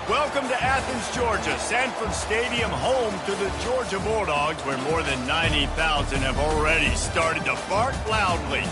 Welcome to Athens, Georgia, Sanford Stadium, home to the Georgia Bulldogs, where more than 90,000 have already started to bark loudly.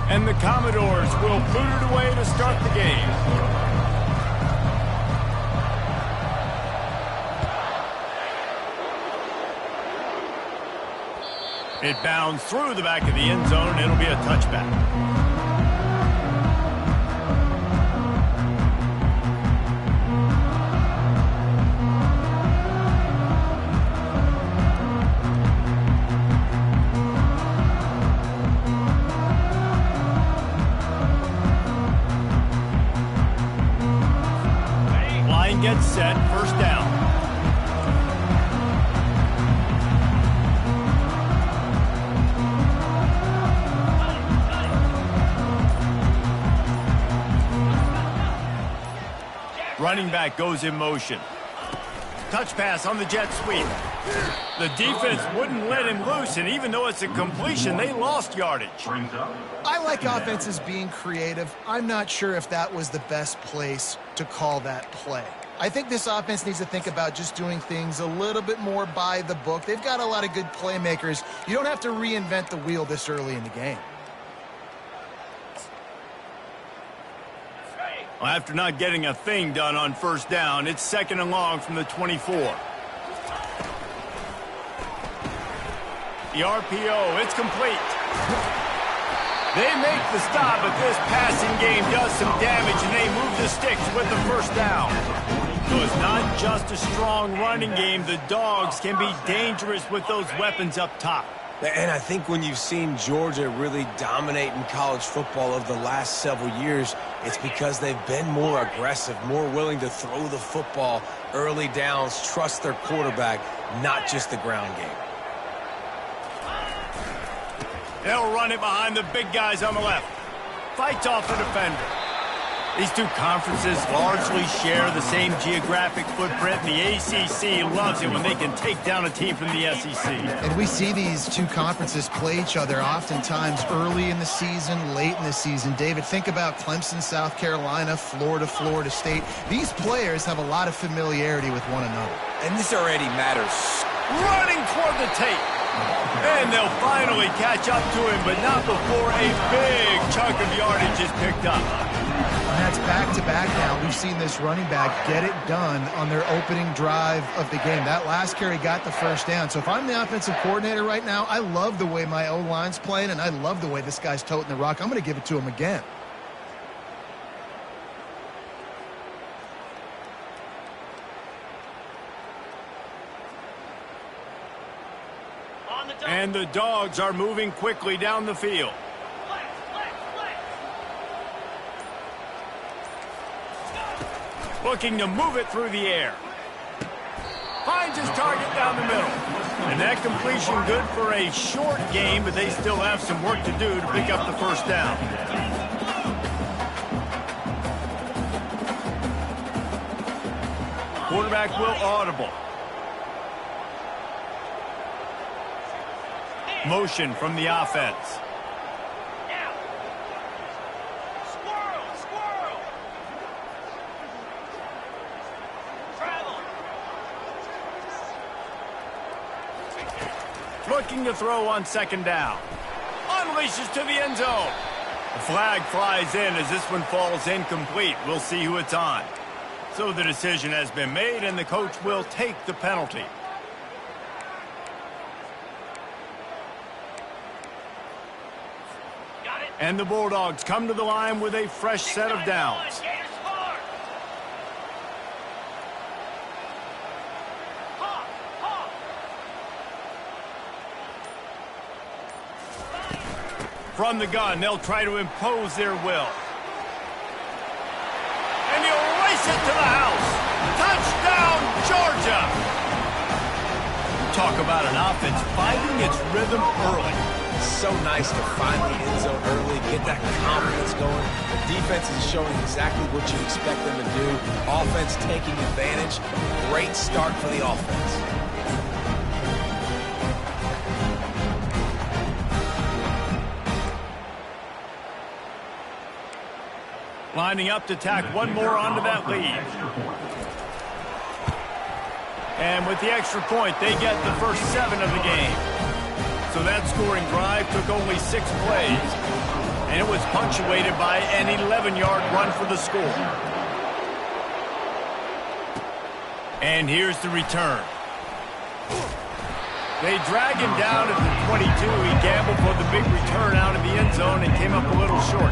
And the Commodores will boot it away to start the game. It bounds through the back of the end zone. It'll be a touchback. Gets set, first down. Running back goes in motion. Touch pass on the jet sweep. The defense wouldn't let him loose, and even though it's a completion, they lost yardage. I like offenses being creative. I'm not sure if that was the best place to call that play. I think this offense needs to think about just doing things a little bit more by the book. They've got a lot of good playmakers. You don't have to reinvent the wheel this early in the game. Well, after not getting a thing done on first down, it's second and long from the 24. The RPO, it's complete. They make the stop, but this passing game does some damage, and they move the sticks with the first down. So it's not just a strong running game. The Dogs can be dangerous with those weapons up top. And I think when you've seen Georgia really dominate in college football over the last several years, it's because they've been more aggressive, more willing to throw the football, early downs, trust their quarterback, not just the ground game. They'll run it behind the big guys on the left. Fights off the defender. These two conferences largely share the same geographic footprint, and the ACC loves it when they can take down a team from the SEC. And we see these two conferences play each other oftentimes early in the season, late in the season. David, think about Clemson, South Carolina, Florida, Florida State. These players have a lot of familiarity with one another. And this already matters. Running toward the tape. And they'll finally catch up to him, but not before a big chunk of yardage is picked up. And that's back-to-back now. We've seen this running back get it done on their opening drive of the game. That last carry got the first down. So if I'm the offensive coordinator right now, I love the way my O-line's playing, and I love the way this guy's toting the rock. I'm going to give it to him again. And the Dogs are moving quickly down the field. Looking to move it through the air. Finds his target down the middle. And that completion good for a short game, but they still have some work to do to pick up the first down. Quarterback will audible. Motion from the offense. Looking to throw on second down. Unleashes to the end zone. The flag flies in as this one falls incomplete. We'll see who it's on. So the decision has been made, and the coach will take the penalty. And the Bulldogs come to the line with a fresh set of downs. From the gun, they'll try to impose their will. And he'll race it to the house. Touchdown, Georgia! Talk about an offense finding its rhythm early. So nice to find the end zone early, get that confidence going. The defense is showing exactly what you expect them to do. Offense taking advantage. Great start for the offense. Lining up to tack one more onto that lead. And with the extra point, they get the first 7 of the game. So that scoring drive took only 6 plays. And it was punctuated by an 11-yard run for the score. And here's the return. They drag him down at the 22. He gambled for the big return out of the end zone and came up a little short.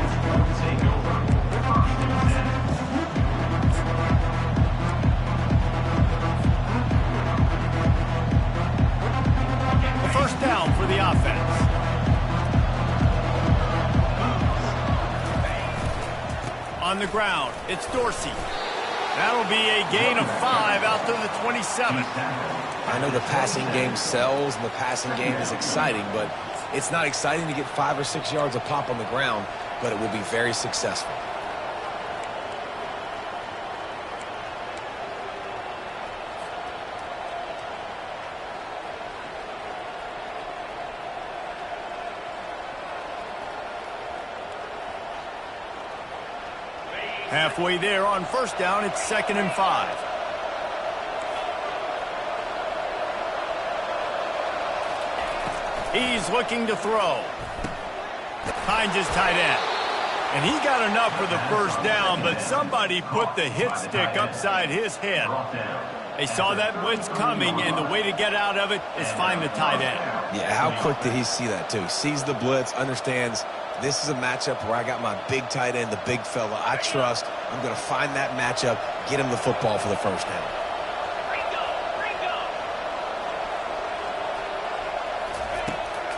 First down for the offense. On the ground, it's Dorsey. That'll be a gain of 5 out to the 27. I know the passing game sells and the passing game is exciting, but it's not exciting to get 5 or 6 yards a pop on the ground, but it will be very successful. Halfway there on first down, it's 2nd and 5. He's looking to throw. Finds his tight end. And he got enough for the first down, but somebody put the hit stick upside his head. They saw that blitz coming, and the way to get out of it is find the tight end. Yeah, how quick did he see that, too? Sees the blitz, understands this is a matchup where I got my big tight end, the big fella I trust. I'm going to find that matchup, get him the football for the first down.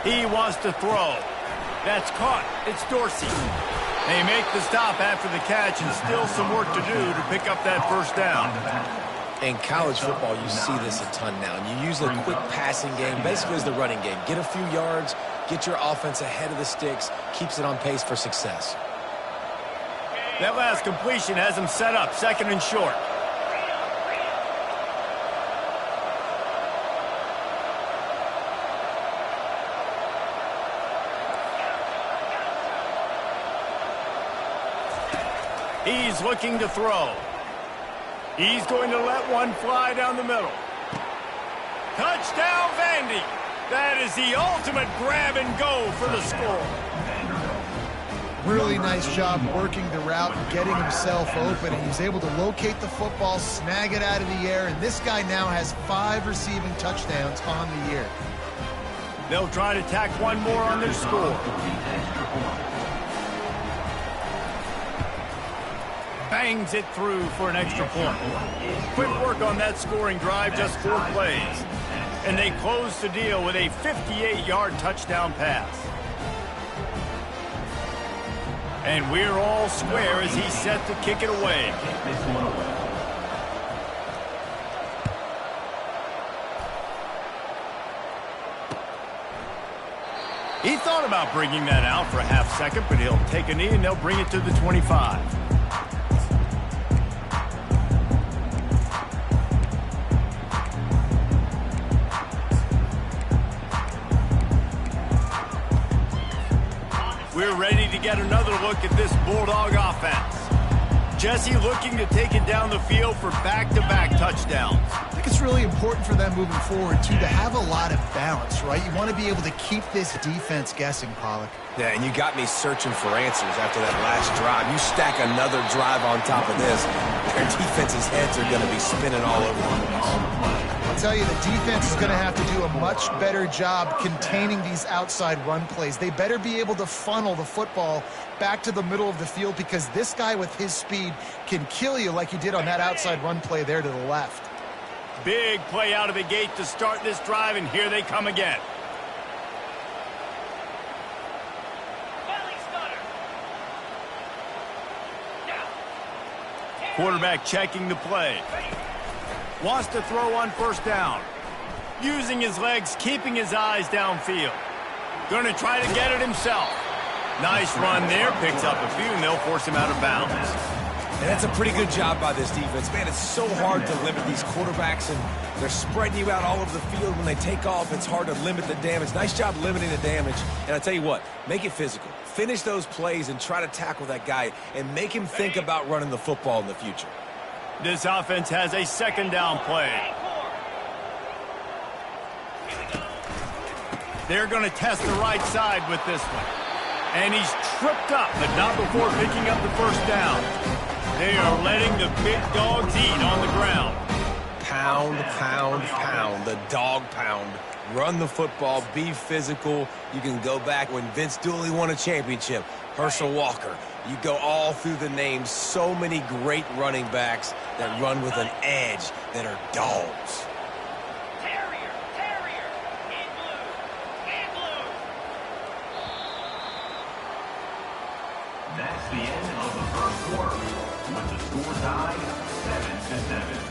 He wants to throw. That's caught. It's Dorsey. They make the stop after the catch, and still some work to do to pick up that first down. In college football, you see this a ton now. And you use the quick passing game basically as the running game. Get a few yards, get your offense ahead of the sticks, keeps it on pace for success. That last completion has him set up 2nd and short. He's looking to throw. He's going to let one fly down the middle. Touchdown, Vandy. That is the ultimate grab and go for the score. Really nice job working the route and getting himself open. And he was able to locate the football, snag it out of the air, and this guy now has 5 receiving touchdowns on the year. They'll try to tack one more on their score. Bangs it through for an extra point. Quick work on that scoring drive, just 4 plays. And they close the deal with a 58-yard touchdown pass. And we're all square as he's set to kick it away. He thought about bringing that out for a half second, but he'll take a knee and they'll bring it to the 25. We're ready to get another look at this Bulldog offense. Jesse looking to take it down the field for back-to-back touchdowns. I think it's really important for them moving forward, too, to have a lot of balance, right? You want to be able to keep this defense guessing, Pollock. Yeah, and you got me searching for answers after that last drive. You stack another drive on top of this, their defense's heads are going to be spinning all over the place. I'll tell you, the defense is going to have to do a much better job containing these outside run plays. They better be able to funnel the football back to the middle of the field because this guy with his speed can kill you like he did on that outside run play there to the left. Big play out of the gate to start this drive, and here they come again. Quarterback checking the play. Wants to throw on first down. Using his legs, keeping his eyes downfield. Going to try to get it himself. Nice run there. Picks up a few, and they'll force him out of bounds. And that's a pretty good job by this defense. Man, it's so hard to limit these quarterbacks, and they're spreading you out all over the field. When they take off, it's hard to limit the damage. Nice job limiting the damage. And I tell you what, make it physical. Finish those plays and try to tackle that guy and make him think about running the football in the future. This offense has a second down play. They're going to test the right side with this one. And he's tripped up, but not before picking up the first down. They are letting the big dogs eat on the ground. Pound, pound, pound. The dog pound. Run the football. Be physical. You can go back when Vince Dooley won a championship. Herschel Walker. You go all through the names. So many great running backs that run with an edge that are dogs. That's the end of the first quarter, with the score tied 7-7.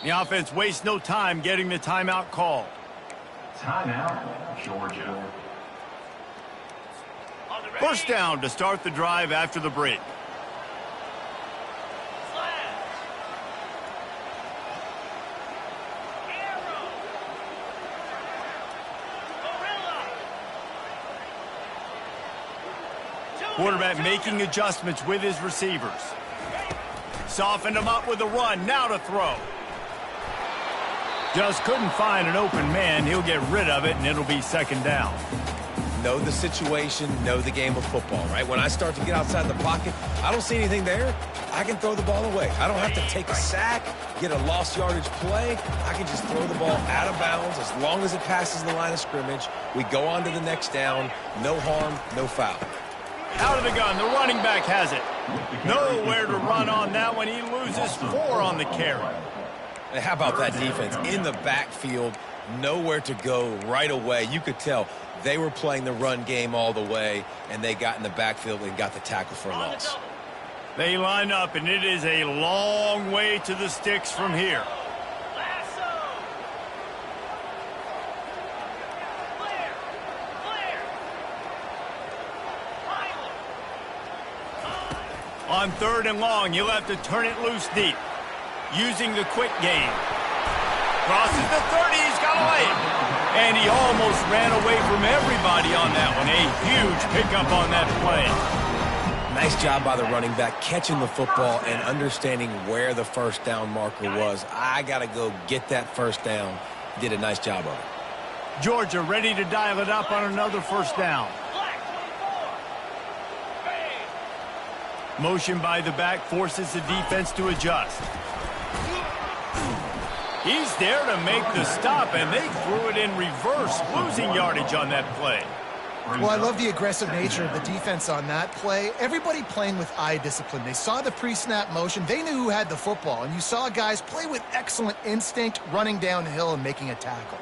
The offense wastes no time getting the timeout called. Timeout, Georgia. First down to start the drive after the break. Quarterback making adjustments with his receivers. Softened him up with a run. Now to throw. Just couldn't find an open man. He'll get rid of it, and it'll be second down. Know the situation, know the game of football, right? When I start to get outside the pocket, I don't see anything there. I can throw the ball away. I don't have to take a sack, get a lost yardage play. I can just throw the ball out of bounds as long as it passes the line of scrimmage. We go on to the next down. No harm, no foul. Out of the gun. The running back has it. Nowhere to run on that one. He loses 4 on the carry. How about that defense? In the backfield, nowhere to go right away. You could tell they were playing the run game all the way, and they got in the backfield and got the tackle for a loss. They line up, and it is a long way to the sticks from here. On 3rd and long, you'll have to turn it loose deep. Using the quick game. Crosses the 30, he's got away. And he almost ran away from everybody on that one. A huge pickup on that play. Nice job by the running back, catching the football and understanding where the first down marker was. I got to go get that first down. Did a nice job of it. Georgia ready to dial it up on another first down. Motion by the back forces the defense to adjust. He's there to make the stop, and they threw it in reverse, losing yardage on that play. Well, I love the aggressive nature of the defense on that play. Everybody playing with eye discipline. They saw the pre-snap motion. They knew who had the football, and you saw guys play with excellent instinct, running downhill and making a tackle.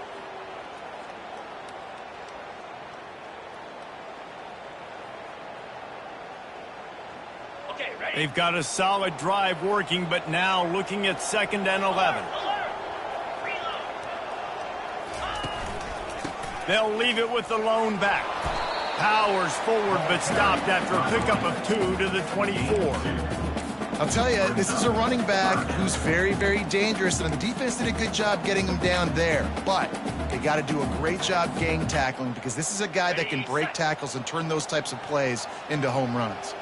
They've got a solid drive working, but now looking at 2nd and 11. They'll leave it with the lone back. Powers forward, but stopped after a pickup of 2 to the 24. I'll tell you, this is a running back who's very, very dangerous, and the defense did a good job getting him down there. But They got to do a great job gang tackling because this is a guy that can break tackles and turn those types of plays into home runs.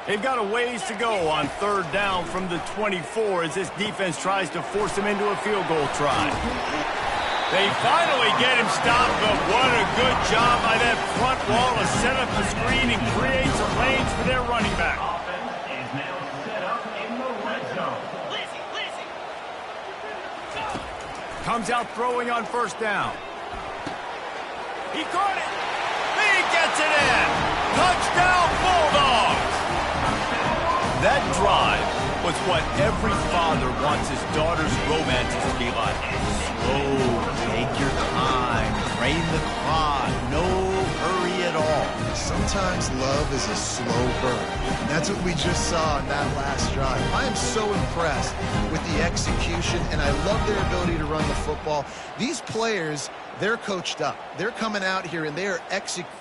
They've got a ways to go on 3rd down from the 24 as this defense tries to force him into a field goal try. They finally get him stopped, but what a good job by that front wall to set up the screen and create some lanes for their running back. Offense is now set up in the red zone. Comes out throwing on 1st down. He caught it. He gets it in. Touchdown, Bulldogs. That drive was what every father wants his daughter's romances to be like. Slow, take your time, train the clock, no hurry at all. Sometimes love is a slow burn. And that's what we just saw in that last drive. I am so impressed with the execution, and I love their ability to run the football. These players, they're coached up. They're coming out here, and they are executing.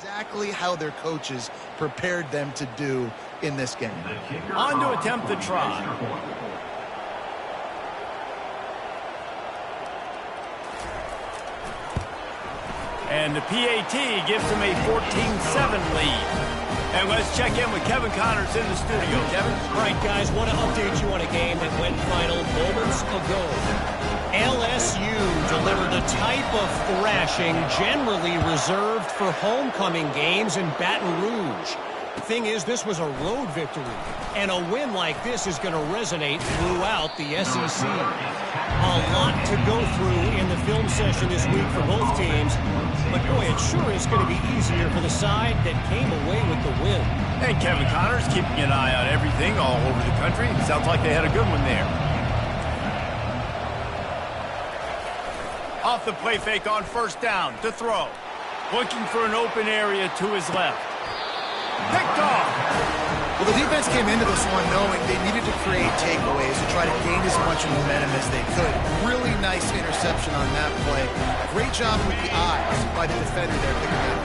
Exactly how their coaches prepared them to do in this game. On to attempt the try. And the PAT gives them a 14-7 lead. And let's check in with Kevin Connors in the studio. Kevin? All right, guys, want to update you on a game that went final moments ago. LSU delivered a type of thrashing generally reserved for homecoming games in Baton Rouge. The thing is, this was a road victory, and a win like this is going to resonate throughout the SEC. A lot to go through in the film session this week for both teams, but boy, it sure is going to be easier for the side that came away with the win. And Kevin Connors keeping an eye on everything all over the country. Sounds like they had a good one there. Off the play fake on 1st down to throw. Looking for an open area to his left. Picked off. Well, the defense came into this one knowing they needed to create takeaways and try to gain as much momentum as they could. Really nice interception on that play. Great job with the eyes by the defender there picking that up.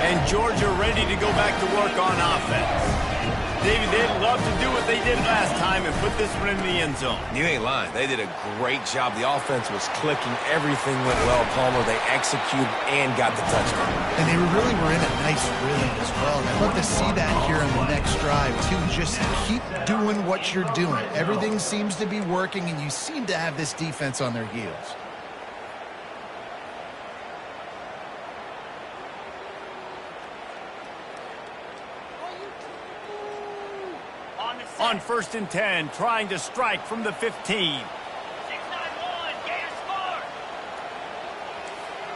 And Georgia ready to go back to work on offense. David, they'd love to do what they did last time and put this one in the end zone. You ain't lying. They did a great job. The offense was clicking. Everything went well, Palmer. They executed and got the touchdown. And they really were in a nice rhythm as well. And I'd love to see that here on the next drive, too. Just keep doing what you're doing. Everything seems to be working, and you seem to have this defense on their heels. On 1st and 10, trying to strike from the 15. 691, gas mark.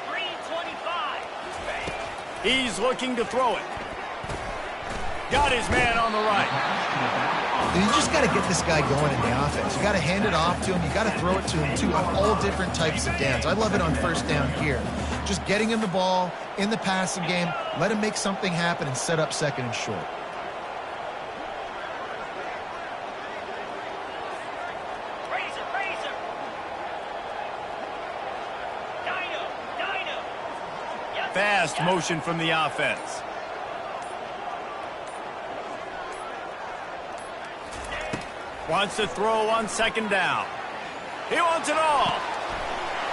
325. He's looking to throw it. Got his man on the right. You just got to get this guy going in the offense. You got to hand it off to him. You got to throw it to him, too, on all different types of downs. I love it on first down here. Just getting him the ball in the passing game, let him make something happen and set up second and short. Fast motion from the offense. Wants to throw on second down. He wants it all.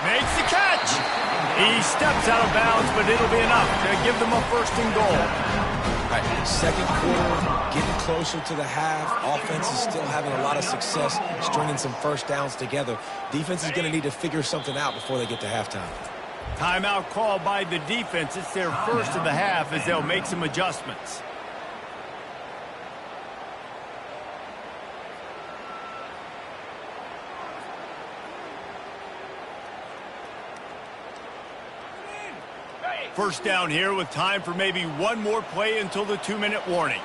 Makes the catch. He steps out of bounds, but it'll be enough to give them a first and goal. All right, second quarter, getting closer to the half. Offense is still having a lot of success stringing some first downs together. Defense is going to need to figure something out before they get to halftime. Timeout called by the defense. It's their first of the half as they'll make some adjustments. First down here with time for maybe one more play until the 2-minute warning.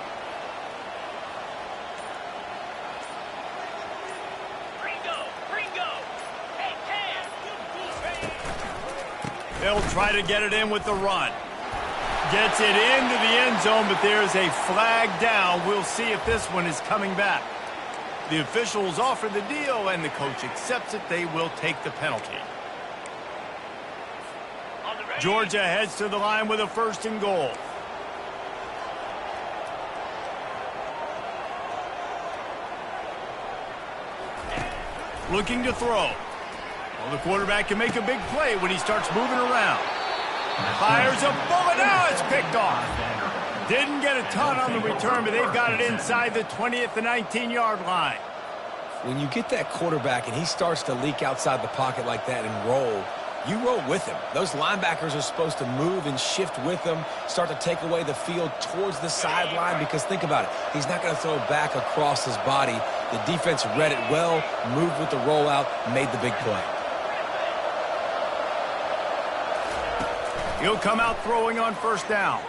They'll try to get it in with the run. Gets it into the end zone, but there's a flag down. We'll see if this one is coming back. The officials offer the deal, and the coach accepts it. They will take the penalty. Georgia heads to the line with a first and goal. Looking to throw. Well, the quarterback can make a big play when he starts moving around. Fires a bullet. Now it's picked off. Didn't get a ton on the return, but they've got it inside the 20 at the 19-yard line. When you get that quarterback and he starts to leak outside the pocket like that and roll, you roll with him. Those linebackers are supposed to move and shift with him, start to take away the field towards the sideline, because think about it. He's not going to throw back across his body. The defense read it well, moved with the rollout, made the big play. He'll come out throwing on first down.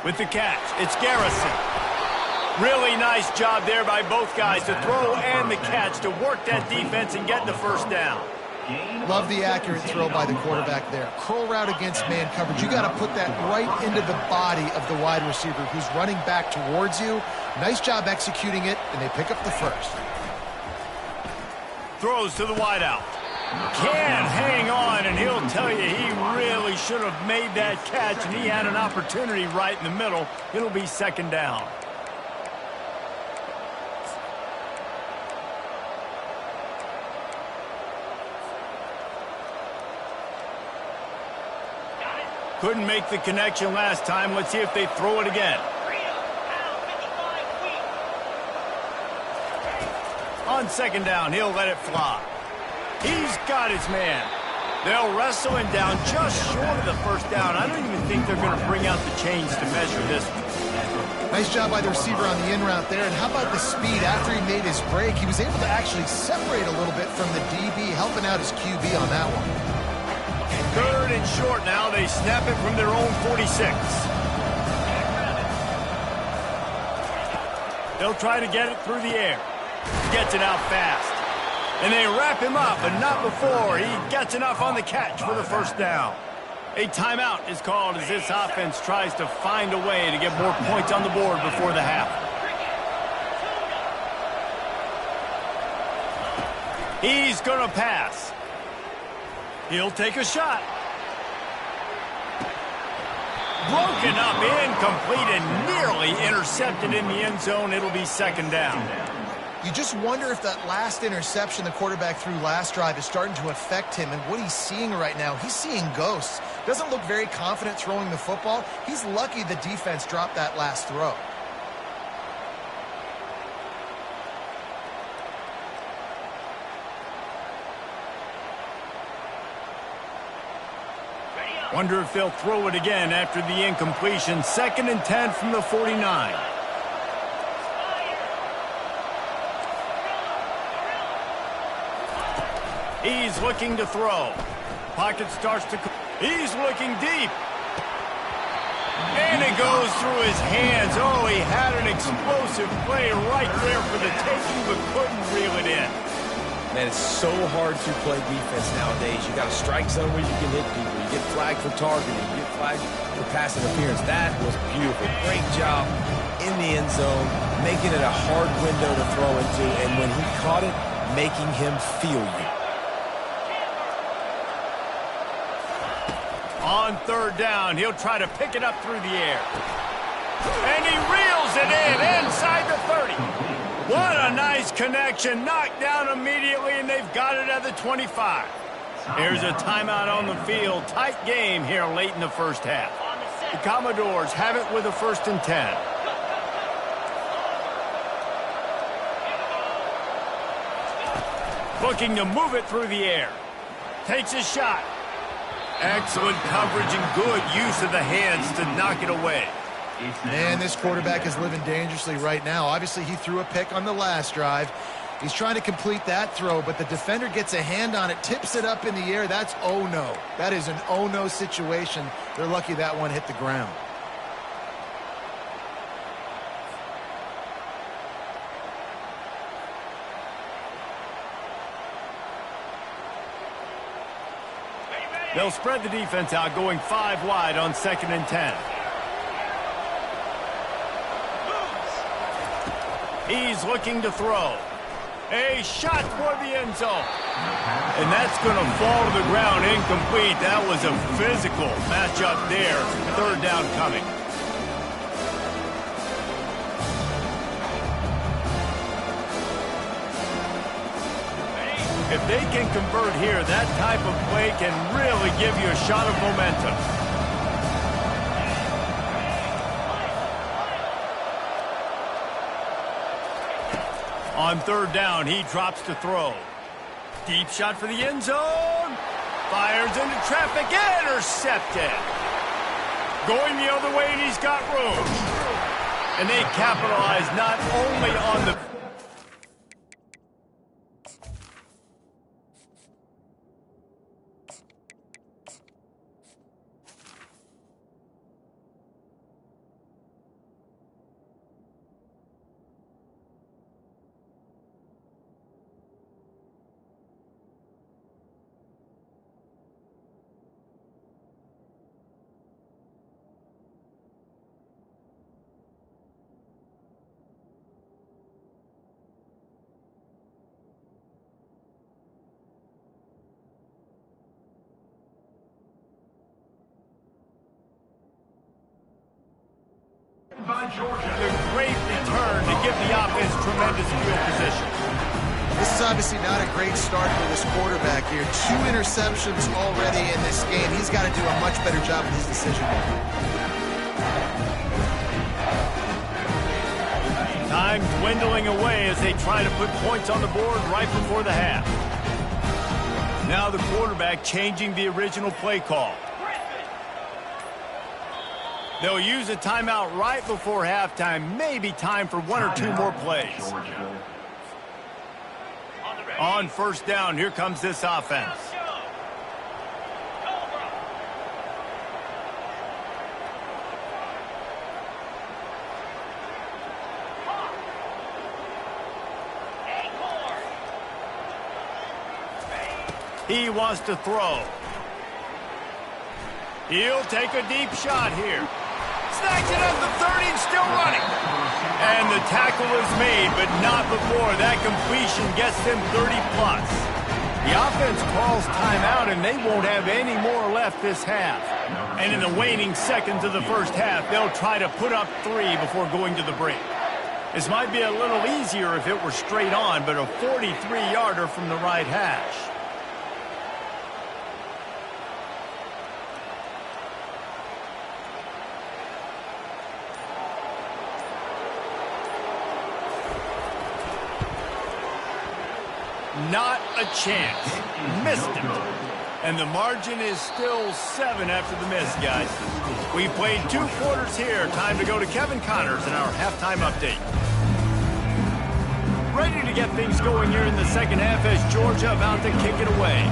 With the catch, it's Garrison. Really nice job there by both guys, the throw and the catch, to work that defense and get the first down. Love the accurate throw by the quarterback there. Curl route against man coverage. You got to put that right into the body of the wide receiver who's running back towards you. Nice job executing it, and they pick up the first. Throws to the wideout. Can't hang on, and he'll tell you he really should have made that catch, and he had an opportunity right in the middle. It'll be second down. Couldn't make the connection last time. Let's see if they throw it again. On second down, he'll let it fly. He's got his man. They'll wrestle him down just short of the first down. I don't even think they're going to bring out the chains to measure this one. Nice job by the receiver on the in route there. And how about the speed after he made his break? He was able to actually separate a little bit from the DB, helping out his QB on that one. Third and short now. They snap it from their own 46. They'll try to get it through the air. Gets it out fast. And they wrap him up, but not before he gets enough on the catch for the first down. A timeout is called as this offense tries to find a way to get more points on the board before the half. He's going to pass. He'll take a shot. Broken up, incomplete, and nearly intercepted in the end zone. It'll be second down. You just wonder if that last interception the quarterback threw last drive is starting to affect him and what he's seeing right now. He's seeing ghosts. Doesn't look very confident throwing the football. He's lucky the defense dropped that last throw. Wonder if they'll throw it again after the incompletion. Second and 10 from the 49. He's looking to throw. Pocket starts to... He's looking deep. And it goes through his hands. Oh, he had an explosive play right there for the taking, but couldn't reel it in. Man, it's so hard to play defense nowadays. You got a strike zone where you can hit people. You get flagged for targeting. You get flagged for pass interference. That was beautiful. Great job in the end zone, making it a hard window to throw into, and when he caught it, making him feel you. On third down, he'll try to pick it up through the air. And he reels it in inside the 30. What a nice connection. Knocked down immediately, and they've got it at the 25. Here's a timeout on the field. Tight game here late in the first half. The Commodores have it with a 1st and 10. Looking to move it through the air. Takes a shot. Excellent coverage and good use of the hands to knock it away. Man, this quarterback is living dangerously right now. Obviously, he threw a pick on the last drive. He's trying to complete that throw, but the defender gets a hand on it, tips it up in the air. That's oh-no. That is an oh-no situation. They're lucky that one hit the ground. They'll spread the defense out, going 5 wide on 2nd and 10. He's looking to throw. A shot for the end zone. And that's going to fall to the ground incomplete. That was a physical matchup there. 3rd down coming. If they can convert here, that type of play can really give you a shot of momentum. On 3rd down, he drops to throw. Deep shot for the end zone. Fires into traffic, intercepted. Going the other way, and he's got room. And they capitalize not only on the... By Georgia. A great return to give the offense tremendous field position. This is obviously not a great start for this quarterback here. 2 interceptions already in this game. He's got to do a much better job with his decision making. Time dwindling away as they try to put points on the board right before the half. Now the quarterback changing the original play call. They'll use a timeout right before halftime. Maybe time for 1 or 2 more plays. On 1st down, here comes this offense. He wants to throw. He'll take a deep shot here. Snags it up the 30 and still running. And the tackle is made, but not before that completion gets them 30+. The offense calls timeout, and they won't have any more left this half. And in the waning seconds of the first half, they'll try to put up 3 before going to the break. This might be a little easier if it were straight on, but a 43-yarder from the right hash. Not a chance. Missed it. And the margin is still 7 after the miss, guys. We played 2 quarters here. Time to go to Kevin Connors in our halftime update. Ready to get things going here in the second half as Georgia about to kick it away.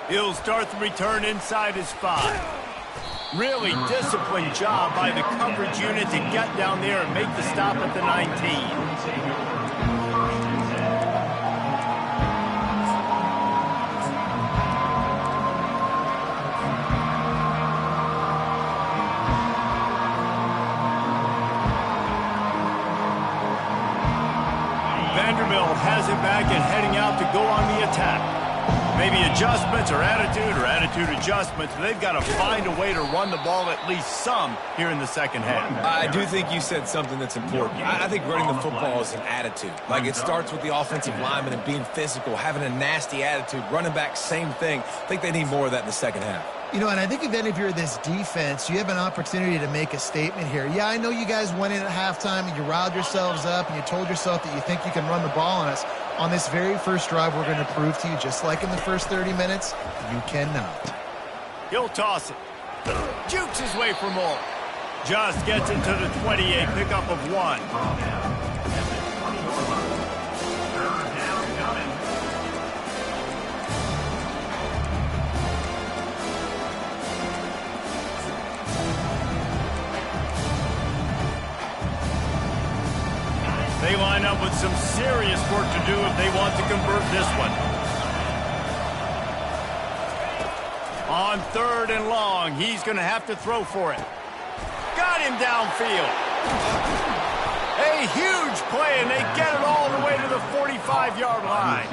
He'll start the return inside his 5. Really disciplined job by the coverage unit to get down there and make the stop at the 19. Vanderbilt has it back and heading out to go on the attack. Maybe adjustments or attitude adjustments. They've got to find a way to run the ball at least some here in the second half. I do think you said something that's important. I think running the football is an attitude. Like, it starts with the offensive lineman and being physical, having a nasty attitude. Running back, same thing. I think they need more of that in the second half. You know, and I think if you're this defense, you have an opportunity to make a statement here. Yeah, I know you guys went in at halftime and you riled yourselves up and you told yourself that you think you can run the ball on us. On this very first drive, we're going to prove to you, just like in the first 30 minutes, you cannot. He'll toss it. Jukes his way for more. Just gets into the 28, pickup of 1. They line up with some serious work to do if they want to convert this one. On 3rd and long, he's going to have to throw for it. Got him downfield. A huge play, and they get it all the way to the 45-yard line.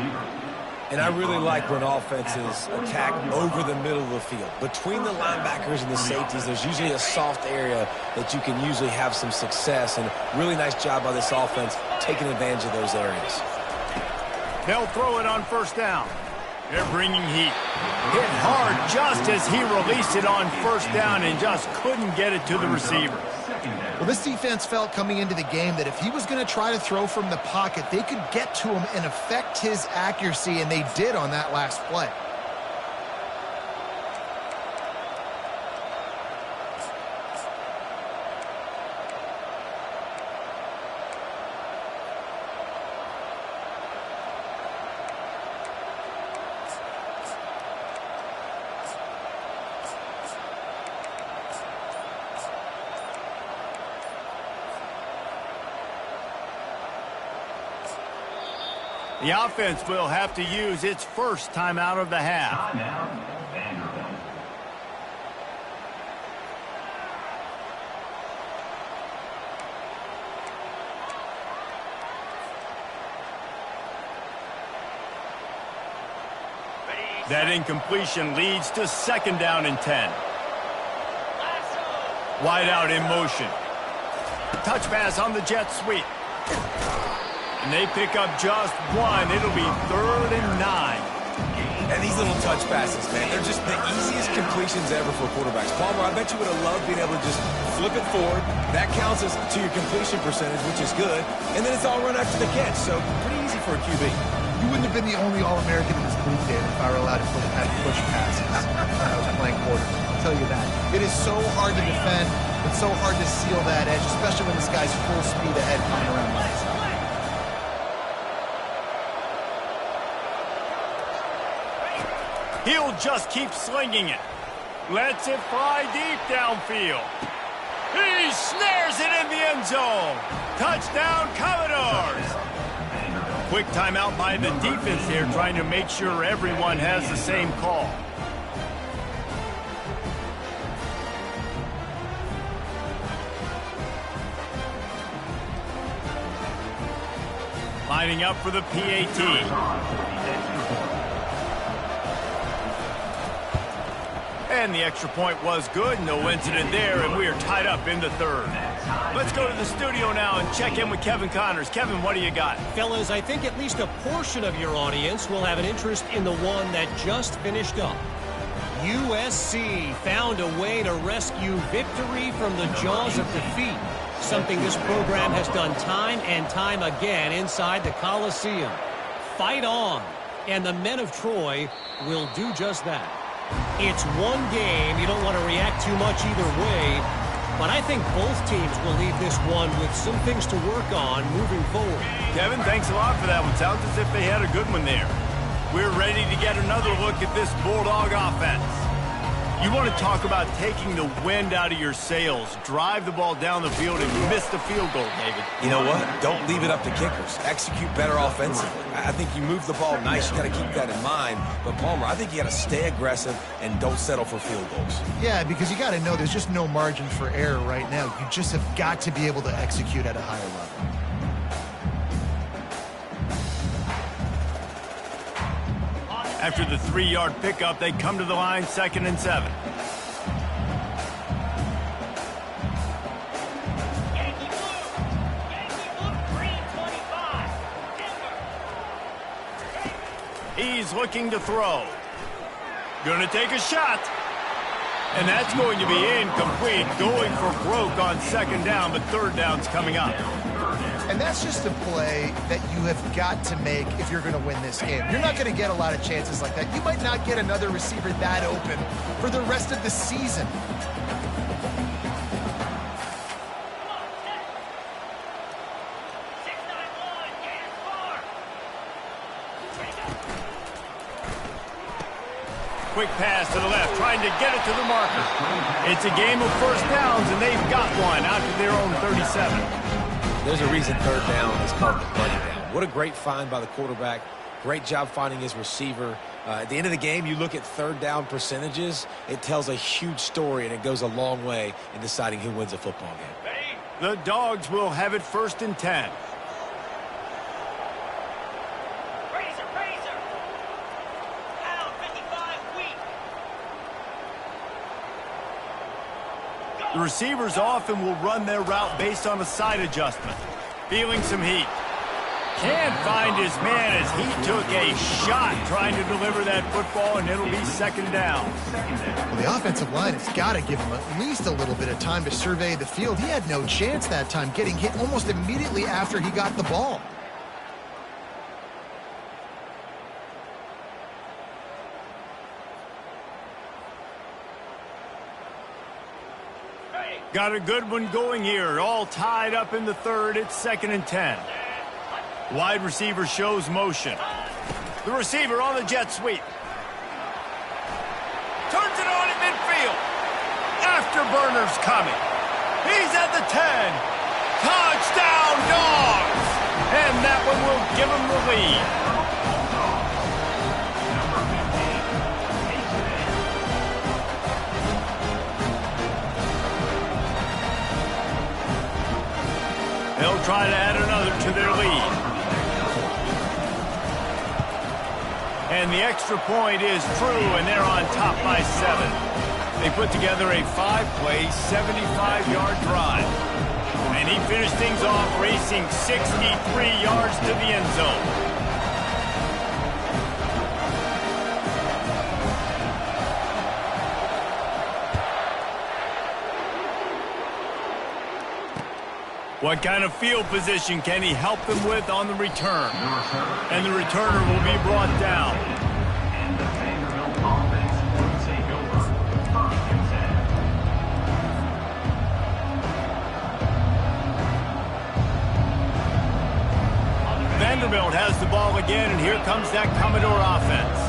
And I really like when offenses attack over the middle of the field. Between the linebackers and the safeties, there's usually a soft area that you can usually have some success. And really nice job by this offense taking advantage of those areas. They'll throw it on 1st down. They're bringing heat. Hit hard just as he released it on 1st down and just couldn't get it to the receiver. Well, this defense felt coming into the game that if he was going to try to throw from the pocket, they could get to him and affect his accuracy, and they did on that last play. The offense will have to use its first timeout of the half. That incompletion leads to 2nd down and 10. Wide out in motion. Touch pass on the jet sweep. And they pick up just 1. It'll be 3rd and 9. And these little touch passes, man, they're just the easiest completions ever for quarterbacks. Palmer, I bet you would have loved being able to just flip it forward. That counts as to your completion percentage, which is good. And then it's all run after the catch, so pretty easy for a QB. You wouldn't have been the only All-American in this league, David, if I were allowed to push passes when I was playing quarterback. I'll tell you that. It is so hard to defend. It's so hard to seal that edge, especially when this guy's full speed ahead coming around the outside. He'll just keep slinging it. Lets it fly deep downfield. He snares it in the end zone. Touchdown, Commodores. Quick timeout by the defense here, trying to make sure everyone has the same call. Lining up for the PAT. And the extra point was good. No incident there, and we are tied up in the 3rd. Let's go to the studio now and check in with Kevin Connors. Kevin, what do you got? Fellas, I think at least a portion of your audience will have an interest in the one that just finished up. USC found a way to rescue victory from the jaws of defeat, something this program has done time and time again inside the Coliseum. Fight on, and the men of Troy will do just that. It's one game. You don't want to react too much either way, but I think both teams will leave this one with some things to work on moving forward. Kevin, thanks a lot for that one. Sounds as if they had a good one there. we're ready to get another look at this Bulldog offense. You want to talk about taking the wind out of your sails. Drive the ball down the field and miss the field goal, David. You know what? Don't leave it up to kickers. Execute better offensively. I think you move the ball nice. You got to keep that in mind. But, Palmer, I think you got to stay aggressive and don't settle for field goals. Yeah, because you got to know there's just no margin for error right now. You just have got to be able to execute at a higher level. After the 3-yard pickup, they come to the line, 2nd and 7. Yankee blue, green 25. Denver. He's looking to throw. Gonna take a shot. And that's going to be incomplete. Going for broke on 2nd down, but 3rd down's coming up. And that's just a play that you have got to make if you're going to win this game. You're not going to get a lot of chances like that. You might not get another receiver that open for the rest of the season. Quick pass to the left, trying to get it to the marker. It's a game of 1st downs, and they've got one out to their own 37. There's a reason 3rd down is called the money down. What a great find by the quarterback. Great job finding his receiver. At the end of the game, you look at 3rd down percentages. It tells a huge story, and it goes a long way in deciding who wins a football game. The Dogs will have it 1st and 10. Pound 55 weak. The receivers often will run their route based on a side adjustment. Feeling some heat. Can't find his man as he took a shot trying to deliver that football, and it'll be 2nd down. Well, the offensive line has got to give him at least a little bit of time to survey the field. He had no chance that time, getting hit almost immediately after he got the ball. Got a good one going here. All tied up in the 3rd. It's 2nd and 10. Wide receiver shows motion. The receiver on the jet sweep. Turns it on at midfield. Afterburner's coming. He's at the 10. Touchdown, Dogs! And that one will give him the lead. They'll try to add another to their lead. And the extra point is true, and they're on top by 7. They put together a 5-play, 75-yard drive. And he finished things off racing 63 yards to the end zone. What kind of field position can he help them with on the return? And the returner will be brought down. And the Vanderbilt offense will take over 1st and 10. Vanderbilt has the ball again, and here comes that Commodore offense.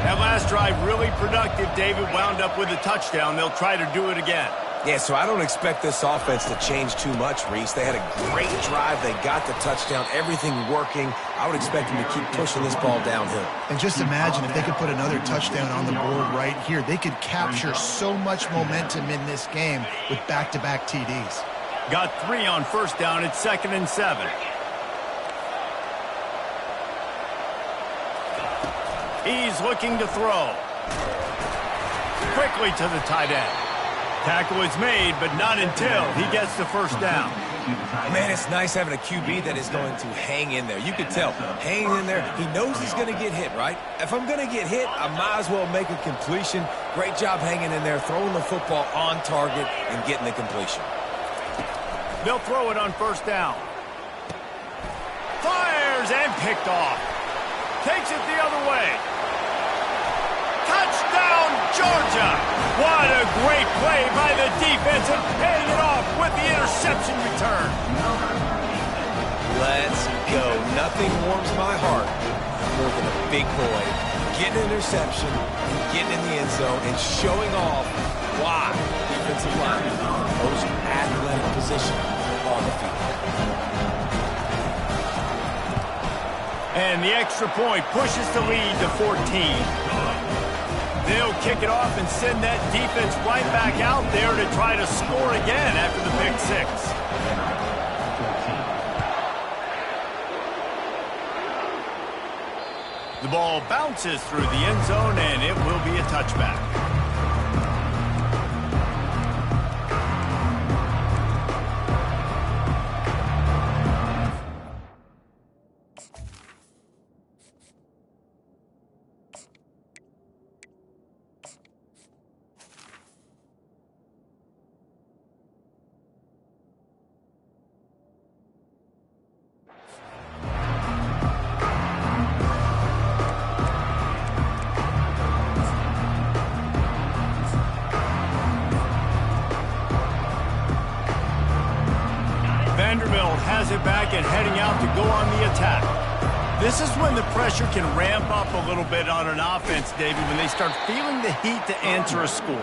That last drive really productive. David wound up with a touchdown. They'll try to do it again. Yeah, so I don't expect this offense to change too much, Reese. They had a great drive. They got the touchdown. Everything working. I would expect them to keep pushing this ball downhill. And just imagine if they could put another touchdown on the board right here. They could capture so much momentum in this game with back-to-back TDs. Got 3 on 1st down. It's 2nd and 7. He's looking to throw. Quickly to the tight end. Tackle is made, but not until he gets the 1st down. Man, it's nice having a QB that is going to hang in there. You can tell, hanging in there, he knows he's going to get hit, right? If I'm going to get hit, I might as well make a completion. Great job hanging in there, throwing the football on target and getting the completion. They'll throw it on 1st down. Fires and picked off. Takes it the other way. Touchdown, Georgia! What a great play by the defense and paying it off with the interception return. Let's go. Nothing warms my heart more than a big boy getting an interception, getting in the end zone, and showing off why defensive line is the most athletic position on the field. And the extra point pushes the lead to 14. They'll kick it off and send that defense right back out there to try to score again after the pick six. The ball bounces through the end zone, and it will be a touchback. Vanderbilt has it back and heading out to go on the attack. This is when the pressure can ramp up a little bit on an offense, David, when they start feeling the heat to answer a score.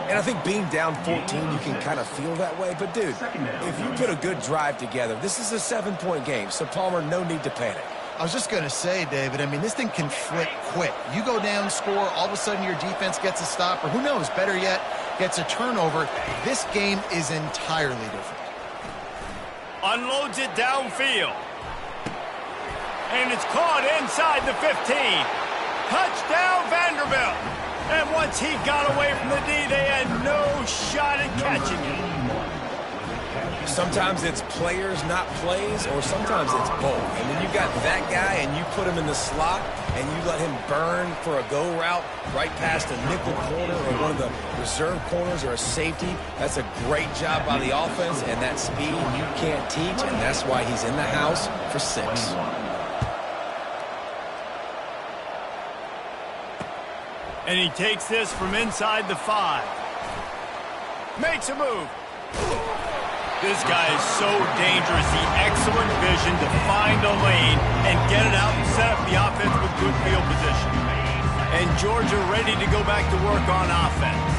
And I think being down 14, you can kind of feel that way. But, dude, if you put a good drive together, this is a 7-point game. So, Palmer, no need to panic. I was just going to say, David, I mean, this thing can flip quick. You go down, score, all of a sudden your defense gets a stop, or who knows, better yet, gets a turnover. This game is entirely different. Unloads it downfield. And it's caught inside the 15. Touchdown, Vanderbilt. And once he got away from the D, they had no shot at catching it. Sometimes it's players, not plays, or sometimes it's both. And when you got that guy and you put him in the slot and you let him burn for a go route right past a nickel corner or one of the reserve corners or a safety, that's a great job by the offense, and that speed you can't teach, and that's why he's in the house for 6. And he takes this from inside the 5. Makes a move. This guy is so dangerous. The excellent vision to find a lane and get it out and set up the offense with good field position. And Georgia ready to go back to work on offense.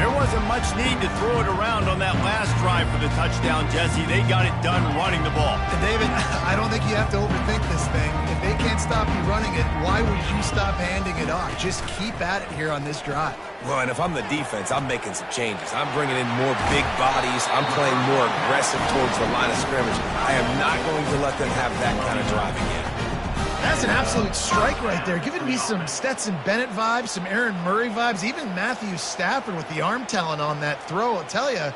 There wasn't much need to throw it around on that last drive for the touchdown, Jesse. They got it done running the ball. And David, I don't think you have to overthink this thing. If they can't stop you running it, why would you stop handing it off? Just keep at it here on this drive. Well, and if I'm the defense, I'm making some changes. I'm bringing in more big bodies. I'm playing more aggressive towards the line of scrimmage. I am not going to let them have that kind of drive again. That's an absolute strike right there. Giving me some Stetson Bennett vibes, some Aaron Murray vibes, even Matthew Stafford with the arm talent on that throw. I'll tell you,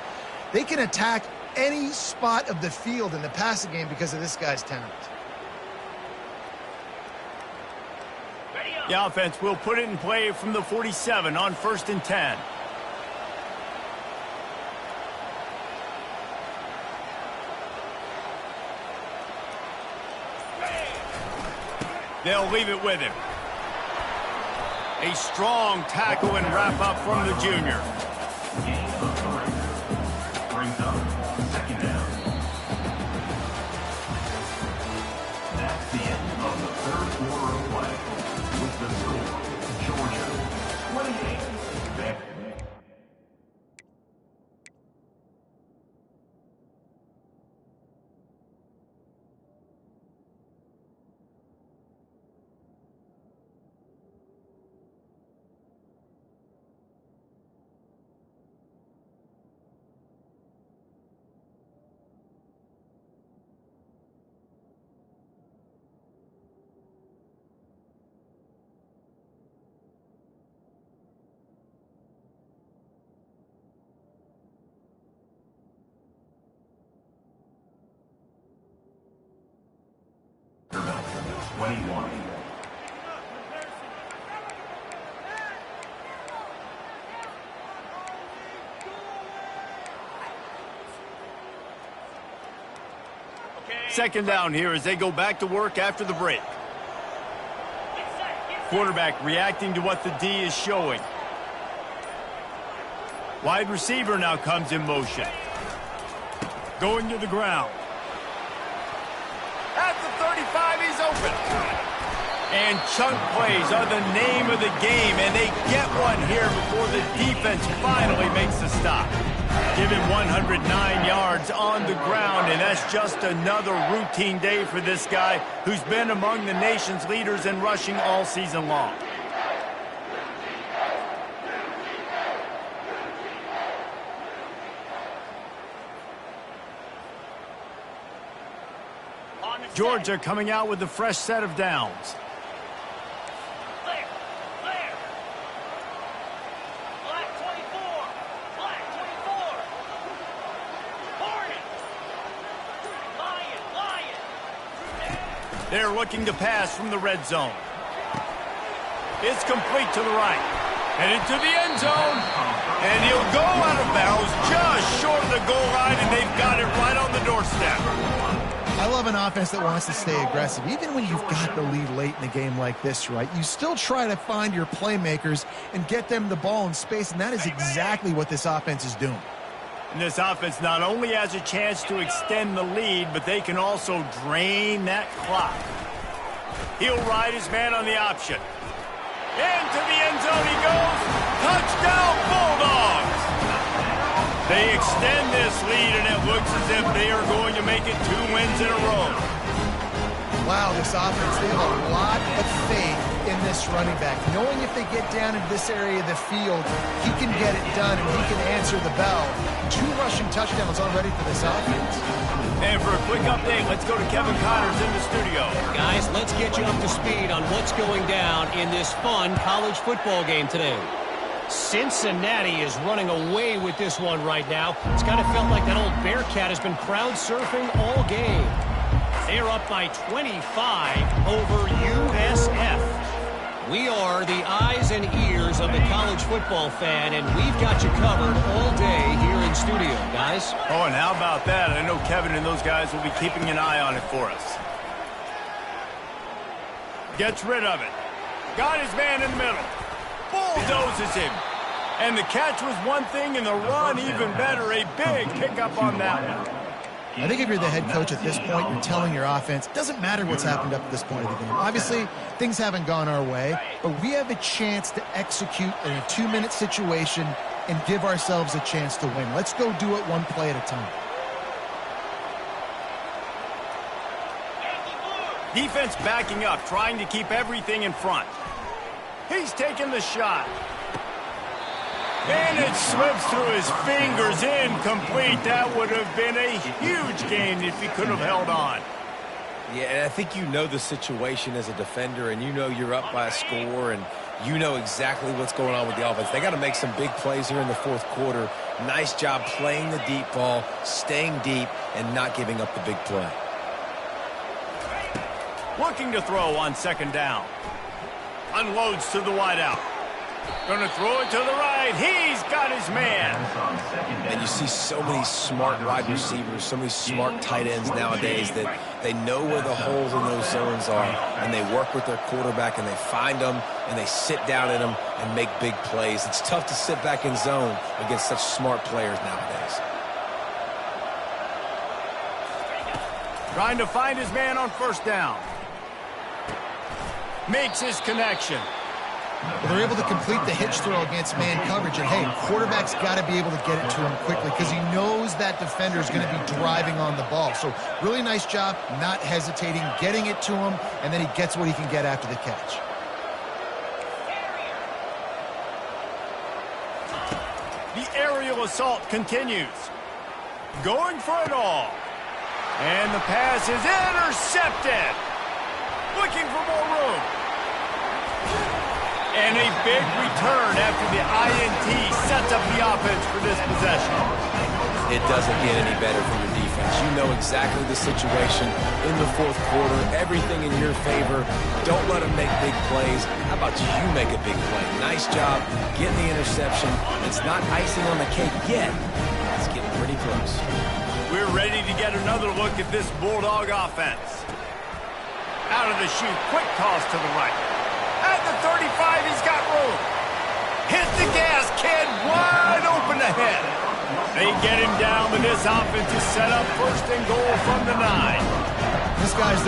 they can attack any spot of the field in the passing game because of this guy's talent. The offense will put it in play from the 47 on 1st and 10. They'll leave it with him. A strong tackle and wrap up from the junior. Brings up 2nd down. That's the end of the 3rd quarter of play. With the score, Georgia 28, Vanderbilt. Vanderbilt 21. Second down here as they go back to work after the break. Quarterback reacting to what the D is showing. Wide receiver now comes in motion. Going to the ground. At the 35, he's open. And chunk plays are the name of the game, and they get one here before the defense finally makes the stop. Give him 109 yards on the ground, and that's just another routine day for this guy who's been among the nation's leaders in rushing all season long. Georgia coming out with a fresh set of downs. Clear. Black 24. Black 24. Hornet. Lion. They're looking to pass from the red zone. It's complete to the right. And into the end zone. And he'll go out of bounds just short of the goal line, and they've got it right on the doorstep. I love an offense that wants to stay aggressive. Even when you've got the lead late in a game like this, right, you still try to find your playmakers and get them the ball in space, and that is exactly what this offense is doing. And this offense not only has a chance to extend the lead, but they can also drain that clock. He'll ride his man on the option. Into the end zone he goes. Touchdown, Bulldogs! They extend this lead, and it looks as if they are going to make it 2 wins in a row. Wow, this offense, they have a lot of faith in this running back, knowing if they get down into this area of the field, he can get it done and he can answer the bell. 2 rushing touchdowns already for this offense. And for a quick update, let's go to Kevin Connors in the studio. Guys, let's get you up to speed on what's going down in this fun college football game today. Cincinnati is running away with this one right now. It's kind of felt like that old Bearcat has been crowd surfing all game. They're up by 25 over USF. We are the eyes and ears of the college football fan, and we've got you covered all day here in studio, guys. Oh, and how about that? I know Kevin and those guys will be keeping an eye on it for us. Gets rid of it. Got his man in the middle. Bulldozes him. And the catch was one thing, and the run even better. A big pickup on that one. I think if you're the head coach at this point, you're telling your offense, it doesn't matter what's happened up to this point of the game. Obviously, things haven't gone our way, but we have a chance to execute in a 2-minute situation and give ourselves a chance to win. Let's go do it one play at a time. Defense backing up, trying to keep everything in front. He's taking the shot. And it slips through his fingers, incomplete. That would have been a huge gain if he could have held on. Yeah, and I think you know the situation as a defender, and you know you're up by a score, and you know exactly what's going on with the offense. They got to make some big plays here in the fourth quarter. Nice job playing the deep ball, staying deep, and not giving up the big play. Looking to throw on second down. Unloads to the wideout. Going to throw it to the right. He's got his man. And you see so many smart wide receivers, so many smart tight ends nowadays that they know where the holes in those zones are, and they work with their quarterback, and they find them, and they sit down in them and make big plays. It's tough to sit back in zone against such smart players nowadays. Trying to find his man on first down. Makes his connection. Well, they're able to complete the hitch throw against man coverage, and hey, quarterback's got to be able to get it to him quickly because he knows that defender is going to be driving on the ball. So really nice job, not hesitating, getting it to him, and then he gets what he can get after the catch. The aerial assault continues. Going for it all. And the pass is intercepted. Looking for more room. And a big return after the INT sets up the offense for this possession. It doesn't get any better for your defense. You know exactly the situation in the fourth quarter. Everything in your favor. Don't let them make big plays. How about you make a big play? Nice job getting the interception. It's not icing on the cake yet. It's getting pretty close. We're ready to get another look at this Bulldog offense. Out of the chute, quick toss to the right. At the 35, he's got room. Hit the gas, kid, wide open ahead. They get him down, but this offense is set up first and goal from the 9. This guy's